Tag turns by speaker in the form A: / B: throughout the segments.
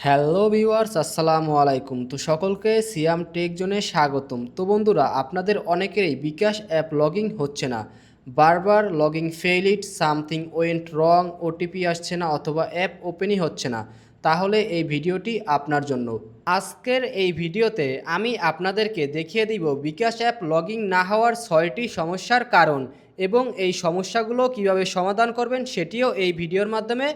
A: Hello viewers, আসসালামু আলাইকুম। তো সকলকে সিয়াম টেক জোনে স্বাগতম। তো বন্ধুরা, আপনাদের অনেকেরই বিকাশ অ্যাপ লগইন হচ্ছে না, বারবার login failed, something went wrong, OTP আসছে না অথবা অ্যাপ ওপেনই হচ্ছে না। তাহলে এই ভিডিওটি আপনার জন্য। আজকের এই ভিডিওতে আমি আপনাদেরকে দেখিয়ে দিব বিকাশ অ্যাপ লগইন না হওয়ার 6টি সমস্যার কারণ এবং এই সমস্যাগুলো কিভাবে সমাধান করবেন সেটিও এই ভিডিওর মাধ্যমে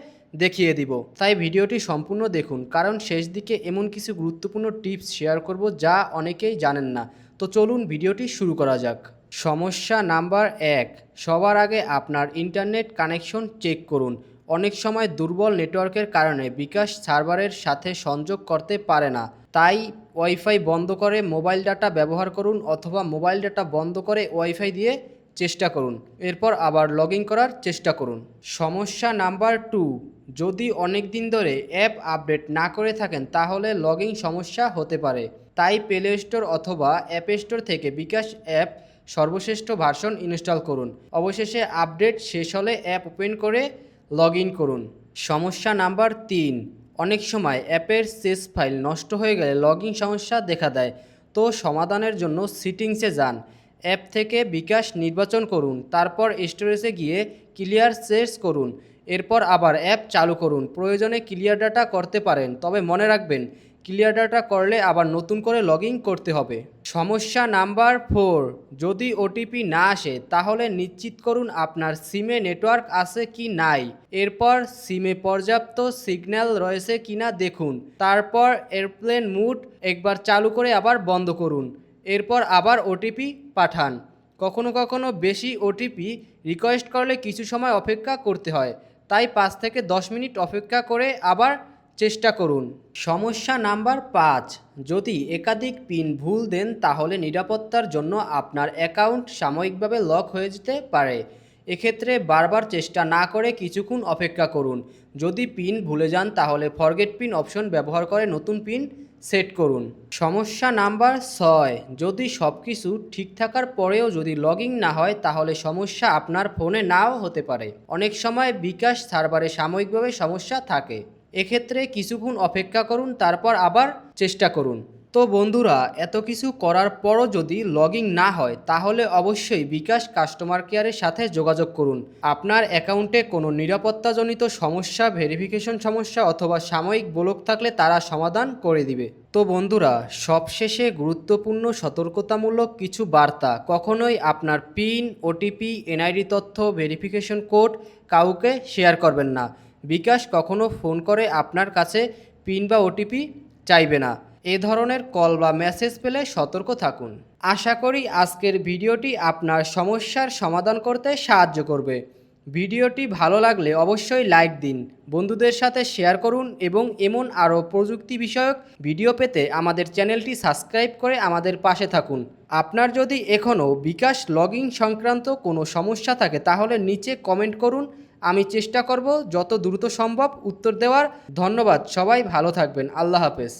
A: দেখিয়ে দিব। তাই ভিডিওটি সম্পূর্ণ দেখুন, কারণ শেষ দিকে এমন কিছু গুরুত্বপূর্ণ টিপস শেয়ার করব যা অনেকেই জানেন না। তো চলুন ভিডিওটি শুরু করা যাক। সমস্যা নাম্বার 1, সবার আগে আপনার ইন্টারনেট কানেকশন চেক করুন। অনেক সময় দুর্বল নেটওয়ার্কের কারণে বিকাশ সার্ভারের সাথে সংযোগ করতে পারে না। তাই ওয়াইফাই বন্ধ করে মোবাইল ডাটা ব্যবহার করুন অথবা মোবাইল ডাটা বন্ধ করে ওয়াইফাই দিয়ে চেষ্টা করুন, এরপর আবার লগ ইন করার চেষ্টা করুন। সমস্যা নাম্বার 2, যদি অনেক দিন ধরে অ্যাপ আপডেট না করে থাকেন তাহলে লগ ইন সমস্যা হতে পারে। তাই প্লে স্টোর অথবা অ্যাপ স্টোর থেকে বিকাশ অ্যাপ সর্বশ্রেষ্ঠ ভার্সন ইনস্টল করুন। অবশেষে আপডেট শেষ হলে অ্যাপ ওপেন করে লগ ইন করুন। সমস্যা নাম্বার 3, অনেক সময় অ্যাপের শেষ ফাইল নষ্ট হয়ে গেলে লগ ইন সমস্যা দেখা দেয়। তো সমাধানের জন্য সিটিংসে যান, অ্যাপ থেকে বিকাশ নির্বাচন করুন, তারপর স্টোরেজে গিয়ে ক্লিয়ার সেটস করুন, এরপর আবার অ্যাপ চালু করুন। প্রয়োজনে ক্লিয়ার ডাটা করতে পারেন, তবে মনে রাখবেন ক্লিয়ার ডাটা করলে আবার নতুন করে লগ ইন করতে হবে। সমস্যা নাম্বার 4, যদি ওটিপি না আসে তাহলে নিশ্চিত করুন আপনার সিমে নেটওয়ার্ক আছে কি নাই। এরপর সিমে পর্যাপ্ত সিগন্যাল রয়েছে কিনা দেখুন, তারপর এয়ারপ্লেন মুড একবার চালু করে আবার বন্ধ করুন, এরপর আবার ওটিপি পাঠান। কখনো কখনো বেশি ওটিপি রিকোয়েস্ট করলে কিছু সময় অপেক্ষা করতে হয়, তাই 5 থেকে 10 মিনিট অপেক্ষা করে আবার চেষ্টা করুন। সমস্যা নাম্বার 5, যদি একাধিক পিন ভুল দেন তাহলে নিরাপত্তার জন্য আপনার অ্যাকাউন্ট সাময়িকভাবে লক হয়ে যেতে পারে। এক্ষেত্রে বারবার চেষ্টা না করে কিছুক্ষণ অপেক্ষা করুন। যদি পিন ভুলে যান তাহলে ফরগেট পিন অপশন ব্যবহার করে নতুন পিন সেট করুন। সমস্যা নাম্বার 6, যদি সব কিছু ঠিক থাকার পরেও যদি লগ ইন না হয় তাহলে সমস্যা আপনার ফোনে নাও হতে পারে। অনেক সময় বিকাশ সার্ভারে সাময়িকভাবে সমস্যা থাকে, এক্ষেত্রে কিছুক্ষণ অপেক্ষা করুন, তারপর আবার চেষ্টা করুন। তো বন্ধুরা, এত কিছু করার পরও যদি লগ ইন না হয় তাহলে অবশ্যই বিকাশ কাস্টমার কেয়ারের সাথে যোগাযোগ করুন। আপনার অ্যাকাউন্টে কোনো নিরাপত্তাজনিত সমস্যা, ভেরিফিকেশন সমস্যা অথবা সাময়িক ব্লক থাকলে তারা সমাধান করে দিবে। তো বন্ধুরা, সবশেষে গুরুত্বপূর্ণ সতর্কতামূলক কিছু বার্তা: কখনোই আপনার পিন, ওটিপি, এনআইডি তথ্য, ভেরিফিকেশন কোড কাউকে শেয়ার করবেন না। বিকাশ কখনো ফোন করে আপনার কাছে পিন বা ওটিপি চাইবে না। এ ধরনের কল বা মেসেজ পেলে সতর্ক থাকুন। আশা করি আজকের ভিডিওটি আপনার সমস্যার সমাধান করতে সাহায্য করবে। ভিডিওটি ভালো লাগলে অবশ্যই লাইক দিন, বন্ধুদের সাথে শেয়ার করুন এবং এমন আরও প্রযুক্তি বিষয়ক ভিডিও পেতে আমাদের চ্যানেলটি সাবস্ক্রাইব করে আমাদের পাশে থাকুন। আপনার যদি এখনও বিকাশ লগ ইন সংক্রান্ত কোনো সমস্যা থাকে তাহলে নিচে কমেন্ট করুন, আমি চেষ্টা করব যত দ্রুত সম্ভব উত্তর দেওয়ার। ধন্যবাদ, সবাই ভালো থাকবেন। আল্লাহ হাফেজ।